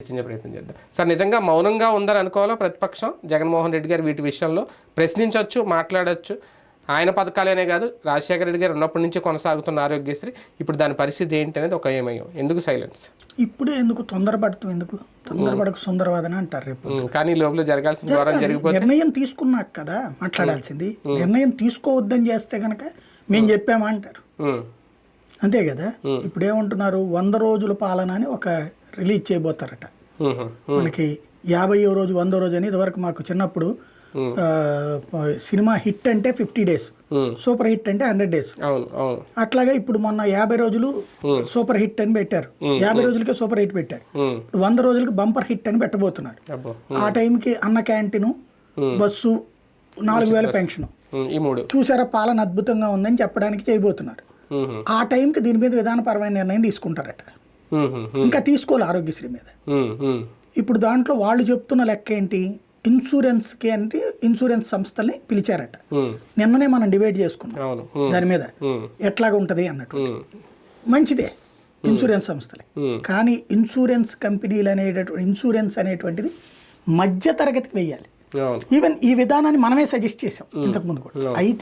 చర్చించే ప్రయత్నం చేద్దాం. సార్, నిజంగా మౌనంగా ఉందని అనుకోవాలా ప్రతిపక్షం? జగన్మోహన్ రెడ్డి గారు వీటి విషయంలో ప్రశ్నించవచ్చు, మాట్లాడచ్చు. ఆయన పథకాలనే కాదు, రాజశేఖర రెడ్డి గారు ఉన్నప్పటి నుంచి కొనసాగుతున్న ఆరోగ్యశ్రీ ఇప్పుడు దాని పరిస్థితి ఏంటి అనేది ఒక ఏమయ్యం. ఎందుకు సైలెన్స్? ఇప్పుడే ఎందుకు తొందరపడతాం? ఎందుకు తొందరపడకు సుందరవాదన అంటారు రేపు. కానీ లోపల జరగాల్సిన ద్వారా జరిగిపోతే నిర్ణయం తీసుకున్నాక కదా మాట్లాడాల్సింది. నిర్ణయం తీసుకోవద్దని చేస్తే కనుక మేము చెప్పామా అంటారు. అంతే కదా. ఇప్పుడేమంటున్నారు, 100 రోజుల పాలన అని ఒక రిలీజ్ చేయబోతారట. మనకి 50వ రోజు 100వ రోజు అని ఇదివరకు మాకు చిన్నప్పుడు సినిమా హిట్ అంటే 50 days, సూపర్ హిట్ అంటే 100 days. అట్లాగే ఇప్పుడు మొన్న 50 రోజులు సూపర్ హిట్ అని పెట్టారు. 50 రోజులకే సూపర్ హిట్ పెట్టారు. 100 రోజులకి బంపర్ హిట్ అని పెట్టబోతున్నారు. ఆ టైంకి అన్న క్యాంటీను, బస్సు, 4000 పెన్షన్. చూసారా, పాలన అద్భుతంగా ఉందని చెప్పడానికి చేయబోతున్నారు. ఆ టైంకి దీని మీద విధానపరమైన నిర్ణయం తీసుకుంటారట. ఇంకా తీసుకోవాలి ఆరోగ్యశ్రీ మీద. ఇప్పుడు దాంట్లో వాళ్ళు చెప్తున్న లెక్క ఏంటి, ఇన్సూరెన్స్కి అంటే ఇన్సూరెన్స్ సంస్థల్ని పిలిచారట. నిన్ననే మనం డిబేట్ చేసుకున్నాం దాని మీద ఎట్లాగా ఉంటుంది అన్నట్టు. మంచిదే ఇన్సూరెన్స్ సంస్థలే, కానీ ఇన్సూరెన్స్ కంపెనీలు ఇన్సూరెన్స్ అనేటువంటిది మధ్య తరగతికి వెయ్యాలి. ఈవెన్ ఈ విధానాన్ని మనమే సజెస్ట్ చేసాం ఇంతకుముందు కూడా. అయితే